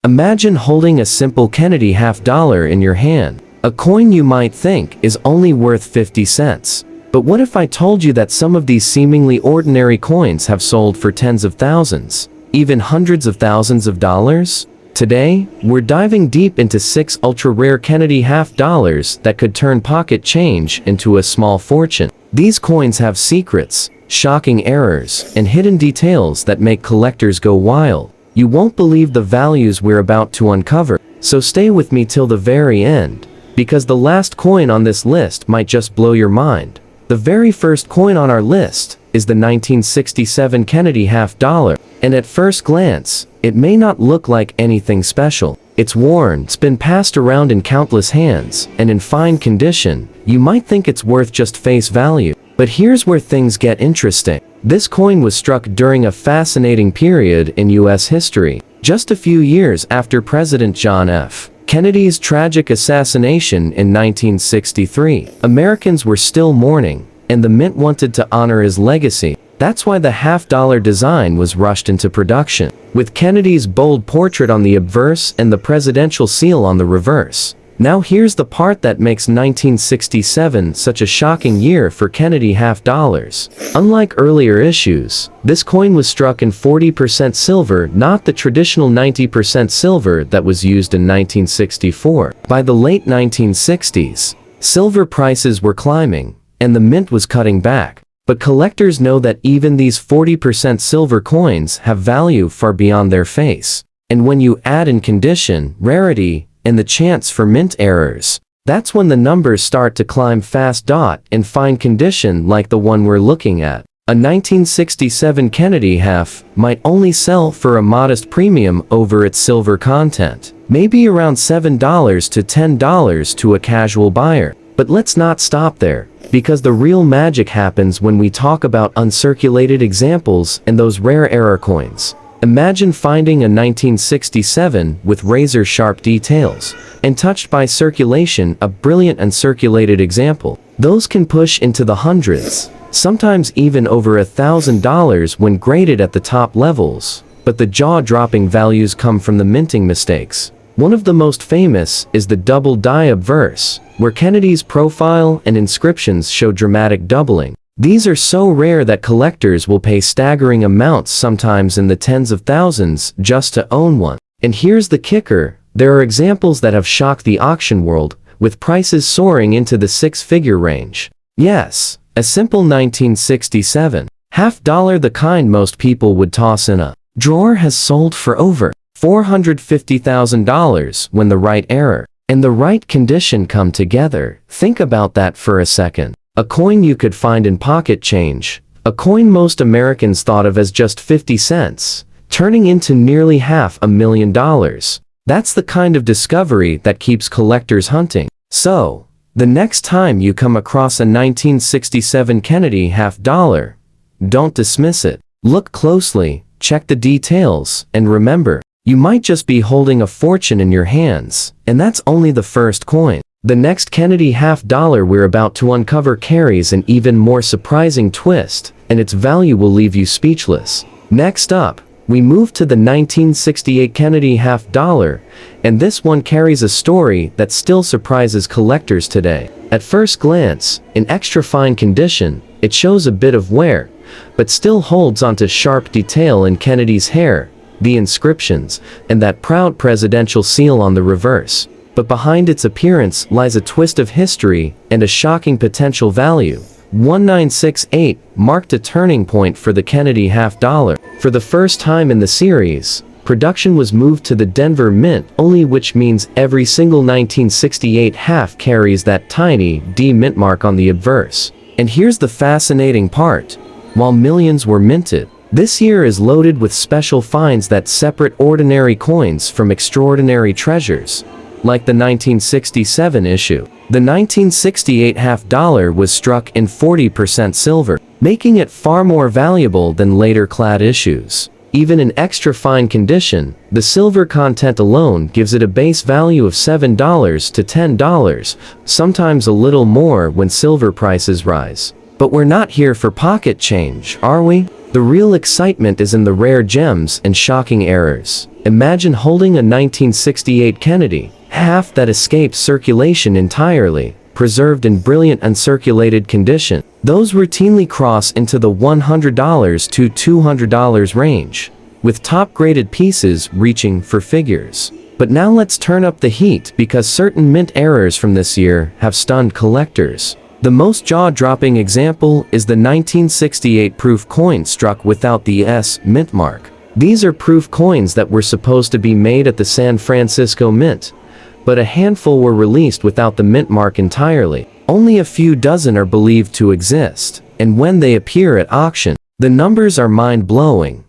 Imagine holding a simple Kennedy half-dollar in your hand, a coin you might think is only worth 50 cents. But what if I told you that some of these seemingly ordinary coins have sold for tens of thousands, even hundreds of thousands of dollars? Today, we're diving deep into 6 ultra-rare Kennedy half-dollars that could turn pocket change into a small fortune. These coins have secrets, shocking errors, and hidden details that make collectors go wild. You won't believe the values we're about to uncover, so stay with me till the very end, because the last coin on this list might just blow your mind. The very first coin on our list is the 1967 Kennedy half-dollar, and at first glance, it may not look like anything special. It's worn, it's been passed around in countless hands, and in fine condition. You might think it's worth just face value. But here's where things get interesting. This coin was struck during a fascinating period in U.S. history, just a few years after President John F. Kennedy's tragic assassination in 1963. Americans were still mourning, and the mint wanted to honor his legacy. That's why the half-dollar design was rushed into production, with Kennedy's bold portrait on the obverse and the presidential seal on the reverse. Now here's the part that makes 1967 such a shocking year for Kennedy half-dollars. Unlike earlier issues, this coin was struck in 40% silver, not the traditional 90% silver that was used in 1964. By the late 1960s, silver prices were climbing, and the mint was cutting back. But collectors know that even these 40% silver coins have value far beyond their face. And when you add in condition, rarity, and the chance for mint errors, that's when the numbers start to climb fast. In fine condition like the one we're looking at, a 1967 Kennedy half might only sell for a modest premium over its silver content, maybe around $7 to $10 to a casual buyer. But let's not stop there, because the real magic happens when we talk about uncirculated examples and those rare error coins. Imagine finding a 1967 with razor-sharp details, and touched by circulation, a brilliant uncirculated example. Those can push into the hundreds, sometimes even over $1,000 when graded at the top levels. But the jaw-dropping values come from the minting mistakes. One of the most famous is the double die obverse, where Kennedy's profile and inscriptions show dramatic doubling. These are so rare that collectors will pay staggering amounts, sometimes in the tens of thousands, just to own one. And here's the kicker, there are examples that have shocked the auction world, with prices soaring into the 6-figure range. Yes, a simple 1967 half-dollar, the kind most people would toss in a drawer, has sold for over $450,000 when the right error and the right condition come together. Think about that for a second. A coin you could find in pocket change, a coin most Americans thought of as just 50 cents, turning into nearly $500,000. That's the kind of discovery that keeps collectors hunting. So, the next time you come across a 1967 Kennedy half-dollar, don't dismiss it. Look closely, check the details, and remember, you might just be holding a fortune in your hands, and that's only the first coin. The next Kennedy half-dollar we're about to uncover carries an even more surprising twist, and its value will leave you speechless. Next up, we move to the 1968 Kennedy half-dollar, and this one carries a story that still surprises collectors today. At first glance, in extra fine condition, it shows a bit of wear, but still holds onto sharp detail in Kennedy's hair, the inscriptions, and that proud presidential seal on the reverse. But behind its appearance lies a twist of history and a shocking potential value. 1968 marked a turning point for the Kennedy half-dollar. For the first time in the series, production was moved to the Denver Mint only, which means every single 1968 half carries that tiny D mint mark on the obverse. And here's the fascinating part. While millions were minted, this year is loaded with special finds that separate ordinary coins from extraordinary treasures. Like the 1967 issue, the 1968 half-dollar was struck in 40% silver, making it far more valuable than later clad issues. Even in extra fine condition, the silver content alone gives it a base value of $7 to $10, sometimes a little more when silver prices rise. But we're not here for pocket change, are we? The real excitement is in the rare gems and shocking errors. Imagine holding a 1968 Kennedy, half that escaped circulation entirely, preserved in brilliant uncirculated condition. Those routinely cross into the $100 to $200 range, with top-graded pieces reaching for figures. But now let's turn up the heat because certain mint errors from this year have stunned collectors. The most jaw-dropping example is the 1968 proof coin struck without the S mint mark. These are proof coins that were supposed to be made at the San Francisco Mint, but a handful were released without the mint mark entirely. Only a few dozen are believed to exist, and when they appear at auction, the numbers are mind-blowing.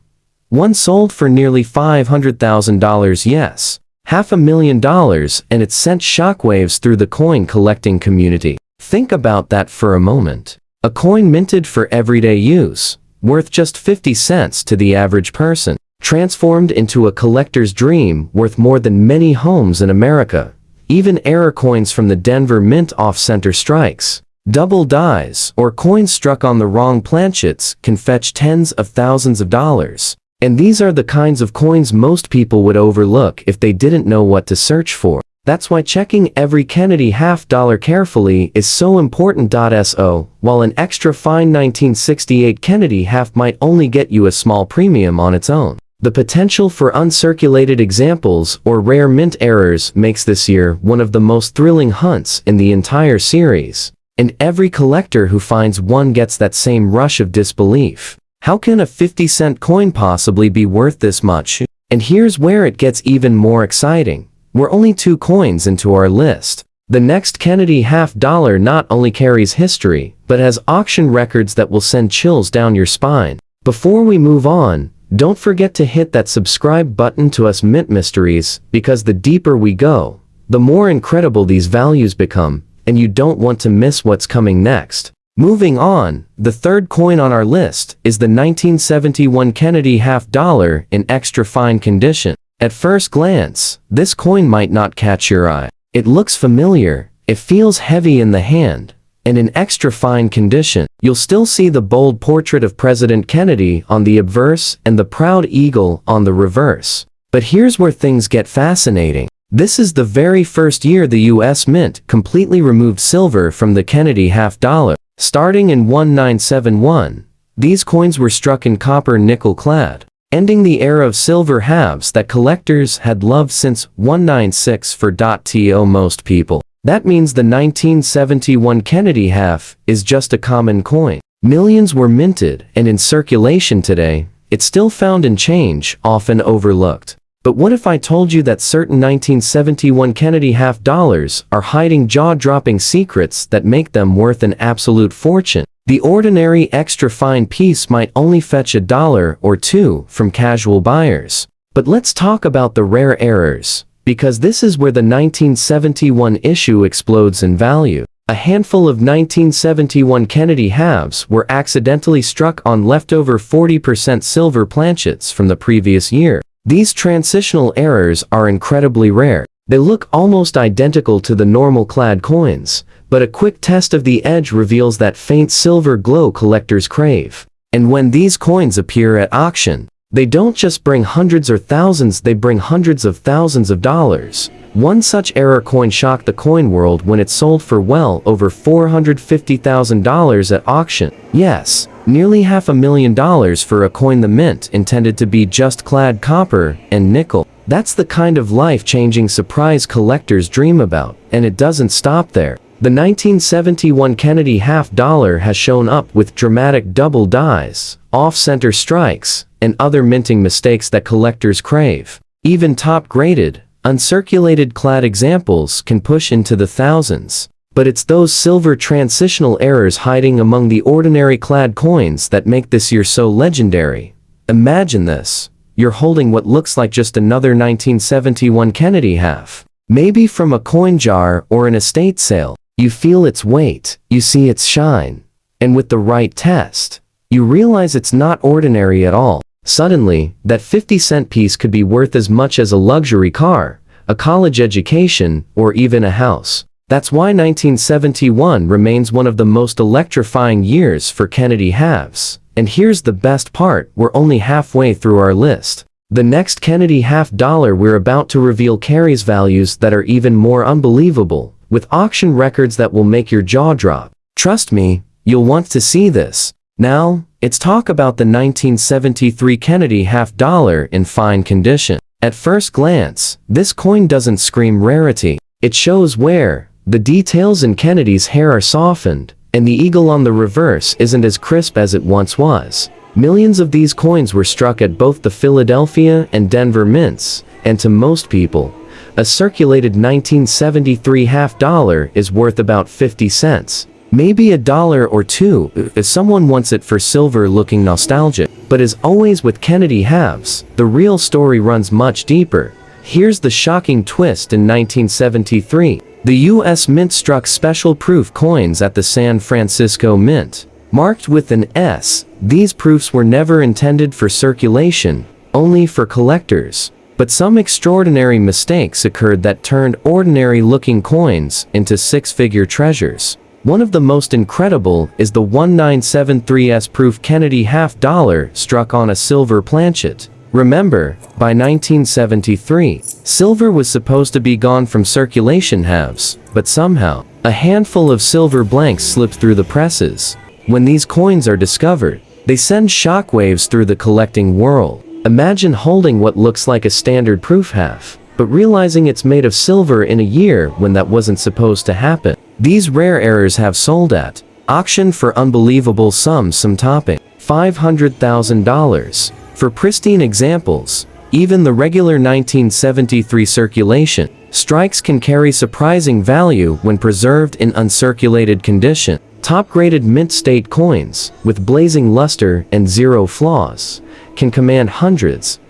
One sold for nearly $500,000, yes, $500,000, and it sent shockwaves through the coin collecting community. Think about that for a moment. A coin minted for everyday use, worth just 50 cents to the average person, transformed into a collector's dream worth more than many homes in America. Even error coins from the Denver Mint off-center strikes, double dies, or coins struck on the wrong planchets can fetch tens of thousands of dollars. And these are the kinds of coins most people would overlook if they didn't know what to search for. That's why checking every Kennedy half-dollar carefully is so important. So, while an extra fine 1968 Kennedy half might only get you a small premium on its own, the potential for uncirculated examples or rare mint errors makes this year one of the most thrilling hunts in the entire series. And every collector who finds one gets that same rush of disbelief. How can a 50-cent coin possibly be worth this much? And here's where it gets even more exciting. We're only 2 coins into our list. The next Kennedy half-dollar not only carries history, but has auction records that will send chills down your spine. Before we move on, don't forget to hit that subscribe button to us Mint Mysteries, because the deeper we go, the more incredible these values become, and you don't want to miss what's coming next. Moving on, the third coin on our list is the 1971 Kennedy half-dollar in extra fine condition. At first glance, this coin might not catch your eye. It looks familiar, it feels heavy in the hand, and in extra fine condition, you'll still see the bold portrait of President Kennedy on the obverse and the proud eagle on the reverse. But here's where things get fascinating. This is the very first year the US Mint completely removed silver from the Kennedy half-dollar. Starting in 1971, these coins were struck in copper nickel-clad, ending the era of silver halves that collectors had loved since 1996 for .to most people. That means the 1971 Kennedy half is just a common coin. Millions were minted, and in circulation today, it's still found in change, often overlooked. But what if I told you that certain 1971 Kennedy half-dollars are hiding jaw-dropping secrets that make them worth an absolute fortune? The ordinary extra-fine piece might only fetch $1 or $2 from casual buyers. But let's talk about the rare errors, because this is where the 1971 issue explodes in value. A handful of 1971 Kennedy halves were accidentally struck on leftover 40% silver planchets from the previous year. These transitional errors are incredibly rare. They look almost identical to the normal clad coins, but a quick test of the edge reveals that faint silver glow collectors crave. And when these coins appear at auction, they don't just bring hundreds or thousands, they bring hundreds of thousands of dollars. One such error coin shocked the coin world when it sold for well over $450,000 at auction. Yes, nearly $500,000 for a coin the mint intended to be just clad copper and nickel. That's the kind of life-changing surprise collectors dream about, and it doesn't stop there. The 1971 Kennedy half-dollar has shown up with dramatic double dies, off-center strikes, and other minting mistakes that collectors crave. Even top-graded, uncirculated clad examples can push into the thousands. But it's those silver transitional errors hiding among the ordinary clad coins that make this year so legendary. Imagine this. You're holding what looks like just another 1971 Kennedy half. Maybe from a coin jar or an estate sale. You feel its weight, you see its shine. And with the right test, you realize it's not ordinary at all. Suddenly, that 50-cent piece could be worth as much as a luxury car, a college education, or even a house. That's why 1971 remains one of the most electrifying years for Kennedy halves. And here's the best part, we're only halfway through our list. The next Kennedy half dollar we're about to reveal carries values that are even more unbelievable, with auction records that will make your jaw drop. Trust me, you'll want to see this. Now, let's talk about the 1973 Kennedy half dollar in fine condition. At first glance, this coin doesn't scream rarity. It shows wear. The details in Kennedy's hair are softened, and the eagle on the reverse isn't as crisp as it once was. Millions of these coins were struck at both the Philadelphia and Denver mints, and to most people, a circulated 1973 half dollar is worth about 50 cents. Maybe a dollar or two if someone wants it for silver-looking nostalgia. But as always with Kennedy halves, the real story runs much deeper. Here's the shocking twist in 1973. The U.S. Mint struck special proof coins at the San Francisco Mint. Marked with an S, these proofs were never intended for circulation, only for collectors. But some extraordinary mistakes occurred that turned ordinary-looking coins into six-figure treasures. One of the most incredible is the 1973S proof Kennedy half dollar struck on a silver planchet. Remember, by 1973, silver was supposed to be gone from circulation halves, but somehow, a handful of silver blanks slipped through the presses. When these coins are discovered, they send shockwaves through the collecting world. Imagine holding what looks like a standard proof half, but realizing it's made of silver in a year when that wasn't supposed to happen. These rare errors have sold at auction for unbelievable sums, some topping $500,000. For pristine examples, even the regular 1973 circulation strikes can carry surprising value when preserved in uncirculated condition. Top-graded mint state coins, with blazing luster and zero flaws, can command hundreds,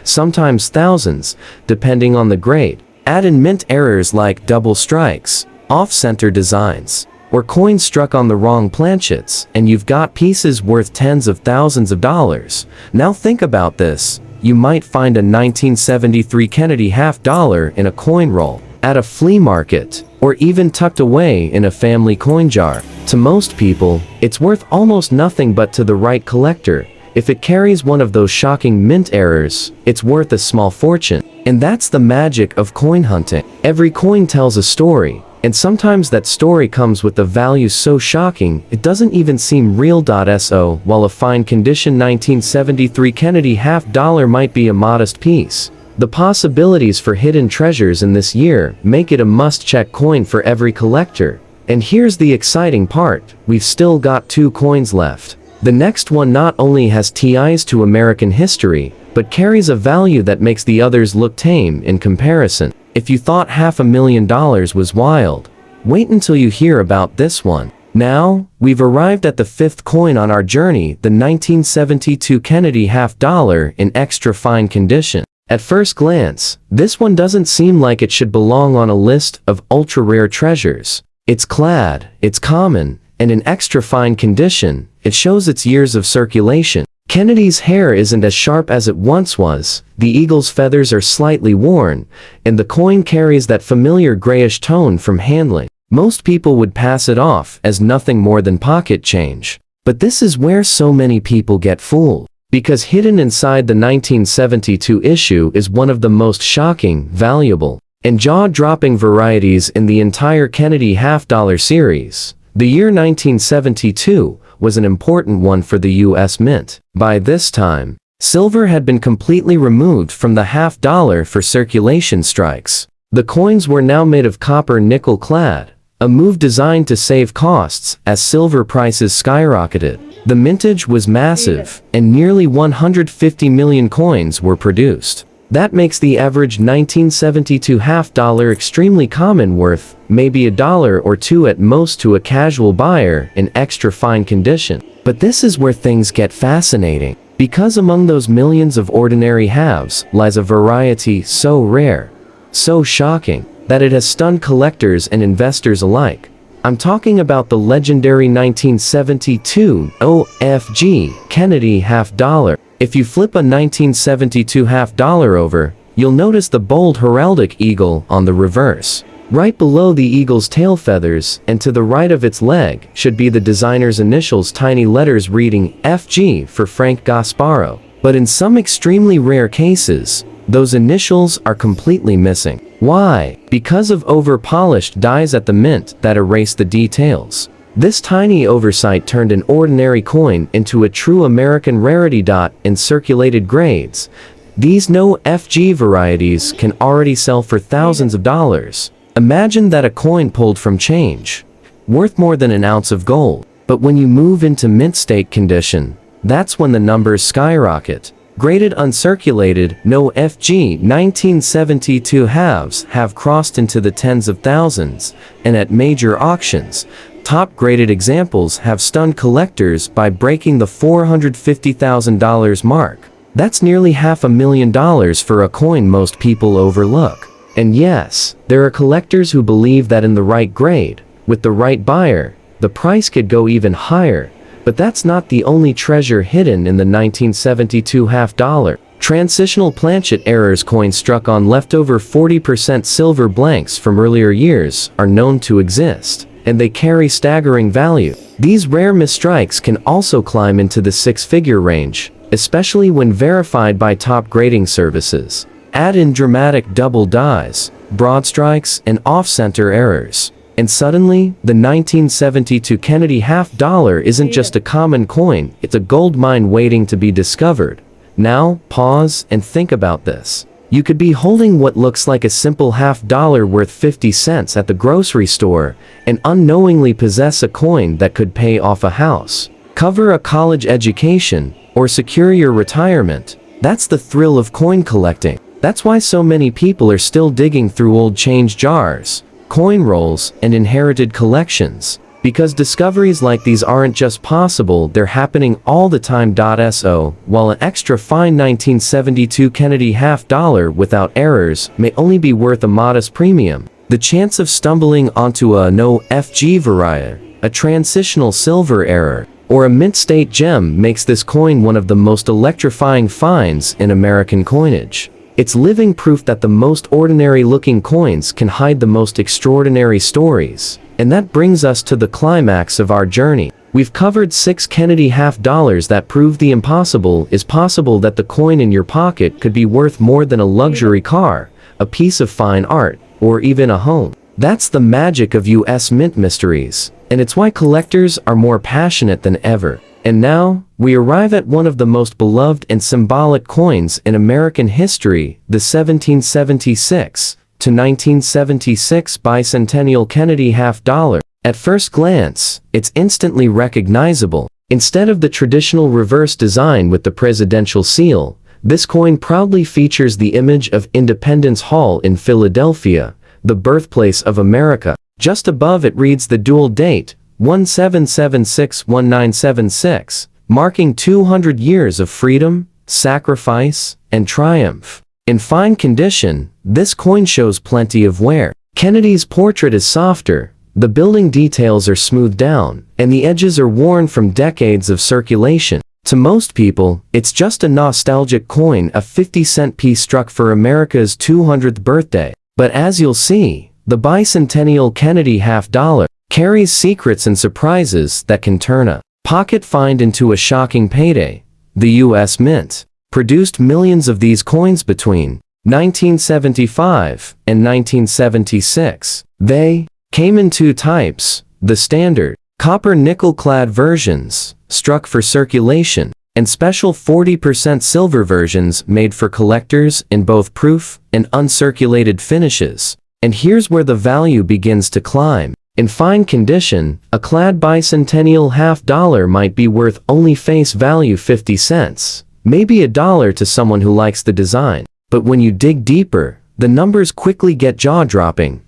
sometimes thousands, depending on the grade. Add in mint errors like double strikes, off-center designs, or coins struck on the wrong planchets, and you've got pieces worth tens of thousands of dollars. Now think about this. You might find a 1973 Kennedy half dollar in a coin roll, at a flea market, or even tucked away in a family coin jar. To most people, it's worth almost nothing, but to the right collector, if it carries one of those shocking mint errors, it's worth a small fortune. And that's the magic of coin hunting. Every coin tells a story, and sometimes that story comes with a value so shocking it doesn't even seem real. So, while a fine condition 1973 Kennedy half dollar might be a modest piece, the possibilities for hidden treasures in this year make it a must-check coin for every collector. And here's the exciting part, we've still got 2 coins left. The next one not only has ties to American history, but carries a value that makes the others look tame in comparison. If you thought $500,000 was wild, wait until you hear about this one. Now, we've arrived at the 5th coin on our journey, the 1972 Kennedy half dollar in extra fine condition. At first glance, this one doesn't seem like it should belong on a list of ultra-rare treasures. It's clad, it's common, and in extra fine condition. It shows its years of circulation. Kennedy's hair isn't as sharp as it once was, the eagle's feathers are slightly worn, and the coin carries that familiar grayish tone from handling. Most people would pass it off as nothing more than pocket change. But this is where so many people get fooled. Because hidden inside the 1972 issue is one of the most shocking, valuable, and jaw-dropping varieties in the entire Kennedy half dollar series. The year 1972 was an important one for the U.S. Mint. By this time, silver had been completely removed from the half dollar for circulation strikes. The coins were now made of copper nickel clad, a move designed to save costs as silver prices skyrocketed. The mintage was massive, and nearly 150 million coins were produced. That makes the average 1972 half dollar extremely common, worth maybe a dollar or two at most to a casual buyer in extra fine condition. But this is where things get fascinating, because among those millions of ordinary halves lies a variety so rare, so shocking, that it has stunned collectors and investors alike. I'm talking about the legendary 1972 OFG Kennedy half dollar. If you flip a 1972 half dollar over, you'll notice the bold heraldic eagle on the reverse. Right below the eagle's tail feathers and to the right of its leg should be the designer's initials, tiny letters reading FG for Frank Gasparo. But in some extremely rare cases, those initials are completely missing. Why? Because of over-polished dies at the mint that erase the details. This tiny oversight turned an ordinary coin into a true American rarity. In circulated grades, these no FG varieties can already sell for thousands of dollars. Imagine that a coin pulled from change, worth more than an ounce of gold. But when you move into mint state condition, that's when the numbers skyrocket. Graded uncirculated, no FG 1972 halves have crossed into the tens of thousands, and at major auctions, top-graded examples have stunned collectors by breaking the $450,000 mark. That's nearly $500,000 for a coin most people overlook. And yes, there are collectors who believe that in the right grade, with the right buyer, the price could go even higher. But that's not the only treasure hidden in the 1972 half-dollar. Transitional planchet errors coins struck on leftover 40% silver blanks from earlier years are known to exist, and they carry staggering value. These rare misstrikes can also climb into the six-figure range, especially when verified by top grading services. Add in dramatic double dies, broad strikes, and off-center errors, and suddenly, the 1972 Kennedy half-dollar isn't just a common coin, it's a gold mine waiting to be discovered. Now, pause and think about this. You could be holding what looks like a simple half-dollar worth 50 cents at the grocery store and unknowingly possess a coin that could pay off a house, cover a college education, or secure your retirement. That's the thrill of coin collecting. That's why so many people are still digging through old change jars, coin rolls, and inherited collections. Because discoveries like these aren't just possible, they're happening all the time. So, while an extra fine 1972 Kennedy half-dollar without errors may only be worth a modest premium, the chance of stumbling onto a no FG variety, a transitional silver error, or a mint state gem makes this coin one of the most electrifying finds in American coinage. It's living proof that the most ordinary-looking coins can hide the most extraordinary stories. And that brings us to the climax of our journey. We've covered 6 Kennedy half-dollars that prove the impossible is possible, that the coin in your pocket could be worth more than a luxury car, a piece of fine art, or even a home. That's the magic of US mint mysteries, and it's why collectors are more passionate than ever. And now, we arrive at one of the most beloved and symbolic coins in American history, the 1776 to 1976 Bicentennial Kennedy half-dollar. At first glance, it's instantly recognizable. Instead of the traditional reverse design with the presidential seal, this coin proudly features the image of Independence Hall in Philadelphia, the birthplace of America. Just above it reads the dual date, 1776-1976, marking 200 years of freedom, sacrifice, and triumph. In fine condition, this coin shows plenty of wear. Kennedy's portrait is softer, the building details are smoothed down, and the edges are worn from decades of circulation. To most people, it's just a nostalgic coin, a 50-cent piece struck for America's 200th birthday. But as you'll see, the Bicentennial Kennedy half-dollar carries secrets and surprises that can turn a pocket find into a shocking payday. The U.S. Mint produced millions of these coins between 1975 and 1976. They came in 2 types, the standard, copper nickel-clad versions, struck for circulation, and special 40% silver versions made for collectors in both proof and uncirculated finishes. And here's where the value begins to climb. In fine condition, a clad Bicentennial half-dollar might be worth only face value 50 cents, maybe $1 to someone who likes the design. But when you dig deeper, the numbers quickly get jaw-dropping.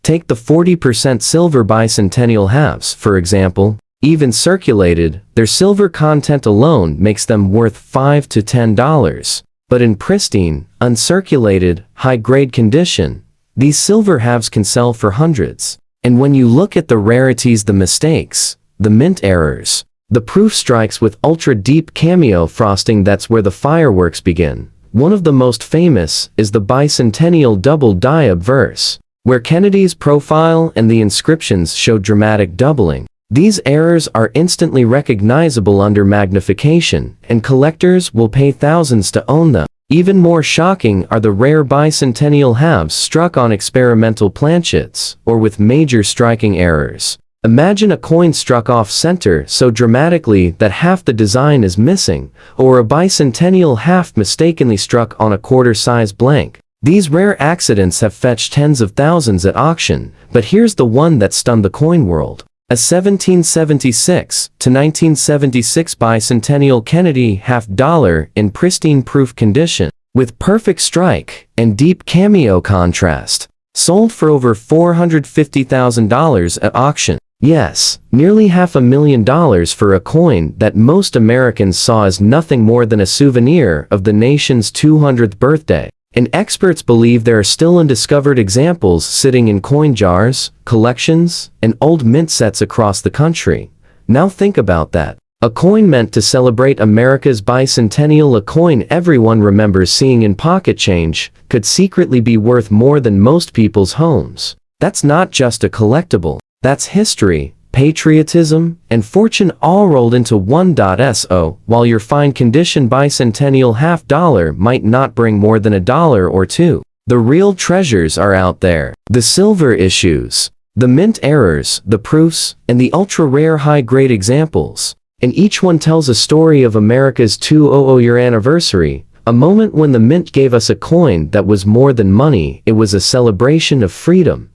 Take the 40% silver Bicentennial halves, for example. Even circulated, their silver content alone makes them worth $5 to $10. But in pristine, uncirculated, high-grade condition, these silver halves can sell for hundreds. And when you look at the rarities, the mistakes, the mint errors, the proof strikes with ultra-deep cameo frosting, that's where the fireworks begin. One of the most famous is the Bicentennial double die obverse, where Kennedy's profile and the inscriptions show dramatic doubling. These errors are instantly recognizable under magnification, and collectors will pay thousands to own them. Even more shocking are the rare bicentennial halves struck on experimental planchets, or with major striking errors. Imagine a coin struck off-center so dramatically that half the design is missing, or a bicentennial half mistakenly struck on a quarter-size blank. These rare accidents have fetched tens of thousands at auction, but here's the one that stunned the coin world. A 1776 to 1976 bicentennial Kennedy half-dollar in pristine proof condition, with perfect strike and deep cameo contrast, sold for over $450,000 at auction. Yes, nearly $500,000 for a coin that most Americans saw as nothing more than a souvenir of the nation's 200th birthday. And experts believe there are still undiscovered examples sitting in coin jars, collections, and old mint sets across the country. Now think about that. A coin meant to celebrate America's bicentennial, a coin everyone remembers seeing in pocket change, could secretly be worth more than most people's homes. That's not just a collectible. That's history, patriotism, and fortune all rolled into one. So, while your fine condition bicentennial half-dollar might not bring more than $1 or $2, the real treasures are out there. The silver issues, the mint errors, the proofs, and the ultra-rare high-grade examples. And each one tells a story of America's 200-year anniversary, a moment when the mint gave us a coin that was more than money. It was a celebration of freedom.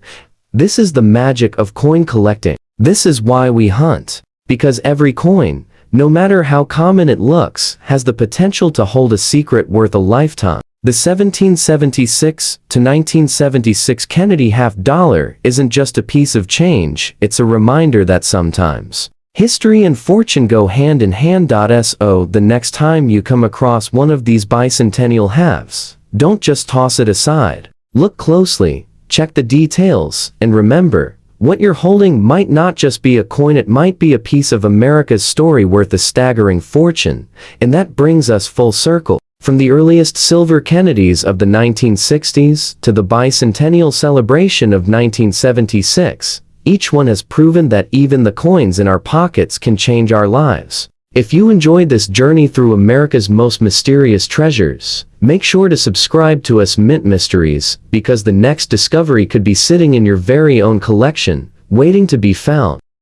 This is the magic of coin collecting. This is why we hunt. Because every coin, no matter how common it looks, has the potential to hold a secret worth a lifetime. The 1776 to 1976 Kennedy half-dollar isn't just a piece of change, it's a reminder that sometimes history and fortune go hand in hand. So the next time you come across one of these bicentennial halves, don't just toss it aside. Look closely. Check the details, and remember, what you're holding might not just be a coin, it might be a piece of America's story worth a staggering fortune. And that brings us full circle. From the earliest silver Kennedys of the 1960s to the bicentennial celebration of 1976, each one has proven that even the coins in our pockets can change our lives. If you enjoyed this journey through America's most mysterious treasures, make sure to subscribe to us Mint Mysteries, because the next discovery could be sitting in your very own collection, waiting to be found.